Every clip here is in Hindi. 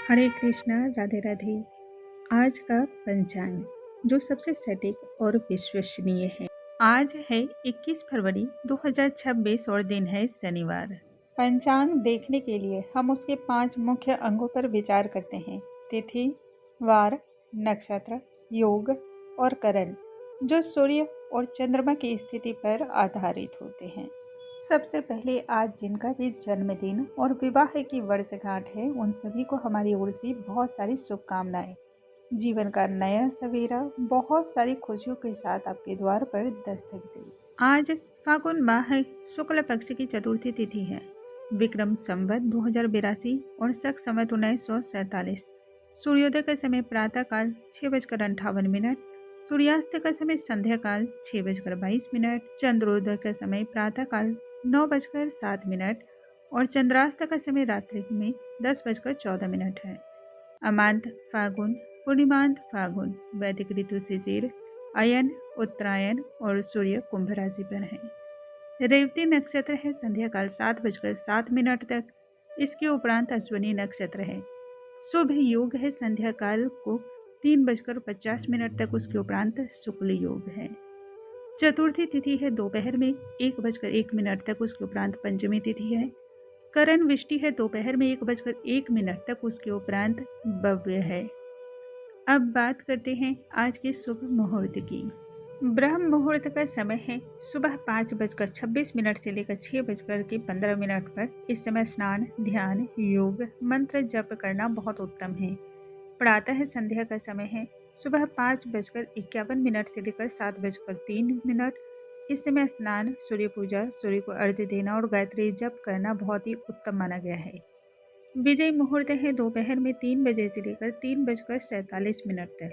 हरे कृष्णा, राधे राधे। आज का पंचांग जो सबसे सटीक और विश्वसनीय है। आज है 21 फरवरी 2026 और दिन है शनिवार। पंचांग देखने के लिए हम उसके 5 मुख्य अंगों पर विचार करते हैं: तिथि, वार, नक्षत्र, योग और करण, जो सूर्य और चंद्रमा की स्थिति पर आधारित होते हैं। सबसे पहले आज जिनका भी जन्मदिन और विवाह की वर्षगांठ है, उन सभी को हमारी ओर से बहुत सारी शुभकामनाएं। जीवन का नया सवेरा बहुत सारी खुशियों के साथ आपके द्वार पर दस्तक दे। आज फागुन माह शुक्ल पक्ष की चतुर्थी तिथि है। विक्रम संवत 2082 और शक संवत 1947। सूर्योदय का समय प्रातः काल 6:58, सूर्यास्त का समय संध्या काल 6:22, चंद्रोदय का समय प्रातः काल 9:07 और चंद्रास्त का समय रात्रि में 10:14 है। अमांत फागुन, पूर्णिमांत फागुन, वैदिक ऋतु शिशिर, अयन, उत्तरायण और सूर्य कुंभ राशि पर है। रेवती नक्षत्र है संध्या काल 7:07 तक। इसके उपरांत अश्विनी नक्षत्र है। शुभ योग है संध्या काल को 3:50 तक। उसके उपरांत शुक्ल योग है। चतुर्थी तिथि है दोपहर में 1:01 तक। उसके उपरांत पंचमी तिथि है। करण विष्टि है दोपहर में 1:01 तक। उसके उपरांत भव्य है। अब बात करते हैं आज के शुभ मुहूर्त की। ब्रह्म मुहूर्त का समय है सुबह 5:26 से लेकर 6:15 पर। इस समय स्नान, ध्यान, योग, मंत्र जप करना बहुत उत्तम है। प्रातः संध्या का समय है सुबह 5:51 से लेकर 7:03। इस समय स्नान, सूर्य पूजा, सूर्य को अर्घ्य देना और गायत्री जप करना बहुत ही उत्तम माना गया है। विजय मुहूर्त है दोपहर में 3 बजे से लेकर 3:47 तक।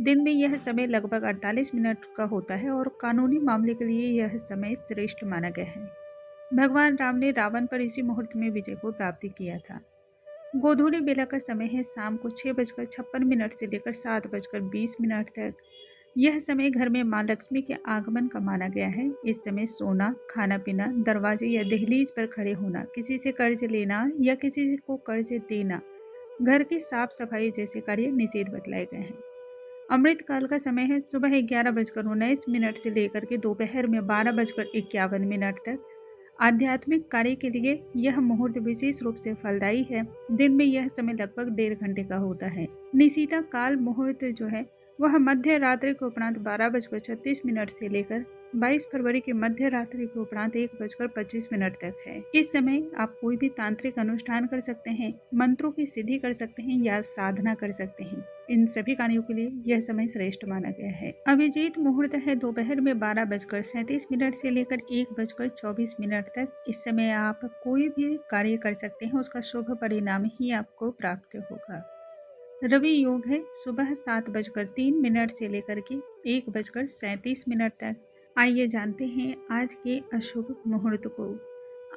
दिन में यह समय लगभग 48 मिनट का होता है और कानूनी मामले के लिए यह समय श्रेष्ठ माना गया है। भगवान राम ने रावण पर इसी मुहूर्त में विजय को प्राप्त किया था। गोधूली बेला का समय है शाम को 6:56 से लेकर 7:20 तक। यह समय घर में मां लक्ष्मी के आगमन का माना गया है। इस समय सोना, खाना पीना, दरवाजे या दहलीज पर खड़े होना, किसी से कर्ज लेना या किसी को कर्ज देना, घर की साफ सफाई जैसे कार्य निषेध बतलाए गए हैं। अमृत काल का समय है सुबह 11:19 से लेकर के दोपहर में 12:51 तक। आध्यात्मिक कार्य के लिए यह मुहूर्त विशेष रूप से फलदायी है। दिन में यह समय लगभग 1.5 घंटे का होता है। निशीता काल मुहूर्त जो है वह मध्य रात्रि के उपरांत 12:36 से लेकर 22 फरवरी की मध्य रात्रि के उपरांत 1:25 तक है। इस समय आप कोई भी तांत्रिक अनुष्ठान कर सकते हैं, मंत्रों की सिद्धि कर सकते हैं या साधना कर सकते हैं। इन सभी कार्यों के लिए यह समय श्रेष्ठ माना गया है। अभिजीत मुहूर्त है दोपहर में 12:37 से लेकर 1:24 तक। इस समय आप कोई भी कार्य कर सकते हैं, उसका शुभ परिणाम ही आपको प्राप्त होगा। रवि योग है सुबह 7:03 से लेकर के 1:37 तक। आइए जानते हैं आज के अशुभ मुहूर्त को।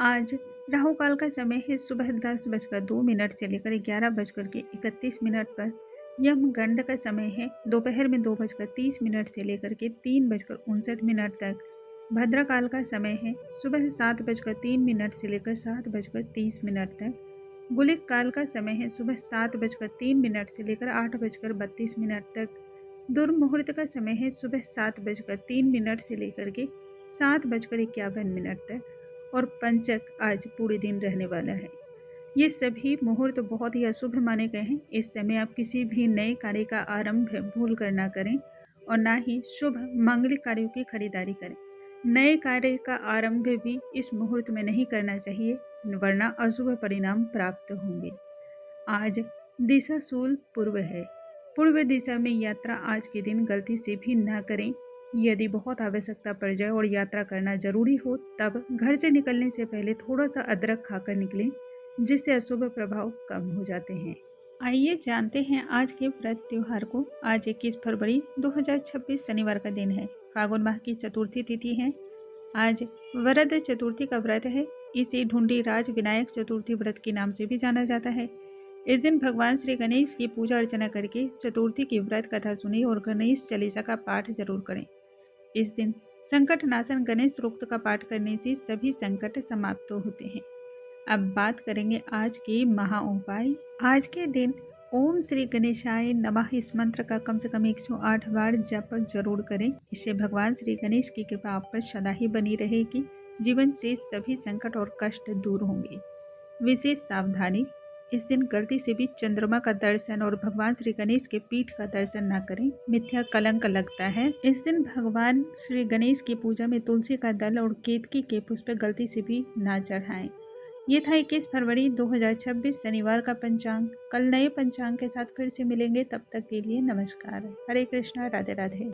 आज राहु काल का समय है सुबह 10:02 से लेकर 11:31 पर। यम गंड का समय है दोपहर में 2:30 से लेकर के 3:59 तक। भद्रा काल का समय है सुबह 7:03 से लेकर 7:30 तक। गुलिक काल का समय है सुबह 7:03 से लेकर 8:32 तक। दुर्मुहूर्त का समय है सुबह 7:03 से लेकर के 7:51 तक। और पंचक आज पूरे दिन रहने वाला है। ये सभी मुहूर्त बहुत ही अशुभ माने गए हैं। इस समय आप किसी भी नए कार्य का आरंभ भूल कर ना करें और ना ही शुभ मांगलिक कार्यों की खरीदारी करें। नए कार्य का आरंभ भी इस मुहूर्त में नहीं करना चाहिए, वरना अशुभ परिणाम प्राप्त होंगे। आज दिशा शूल पूर्व है। पूर्व दिशा में यात्रा आज के दिन गलती से भी ना करें। यदि बहुत आवश्यकता पड़ जाए और यात्रा करना जरूरी हो, तब घर से निकलने से पहले थोड़ा सा अदरक खाकर निकलें, जिससे अशुभ प्रभाव कम हो जाते हैं। आइए जानते हैं आज के व्रत त्योहार को। आज 21 फरवरी 2026 शनिवार का दिन है। फागुन माह की चतुर्थी तिथि है। आज वरद चतुर्थी का व्रत है। इसे ढूंढी राज विनायक चतुर्थी व्रत के नाम से भी जाना जाता है। इस दिन भगवान श्री गणेश की पूजा अर्चना करके चतुर्थी की व्रत कथा सुने और गणेश चालीसा का पाठ जरूर करें। इस दिन संकट नाशन गणेश सूक्त का पाठ करने से सभी संकट समाप्त होते हैं। अब बात करेंगे आज के महा उपाय। आज के दिन ओम श्री गणेशाय नमः इस मंत्र का कम से कम 108 बार जप जरूर करें। इससे भगवान श्री गणेश की कृपा आप पर सदा ही बनी रहेगी। जीवन से सभी संकट और कष्ट दूर होंगे। विशेष सावधानी, इस दिन गलती से भी चंद्रमा का दर्शन और भगवान श्री गणेश के पीठ का दर्शन न करें, मिथ्या कलंक लगता है। इस दिन भगवान श्री गणेश की पूजा में तुलसी का दल और केतकी के पुष्प गलती से भी न चढ़ाएं। ये था 21 फरवरी 2026 शनिवार का पंचांग। कल नए पंचांग के साथ फिर से मिलेंगे, तब तक के लिए नमस्कार। हरे कृष्णा, राधे राधे।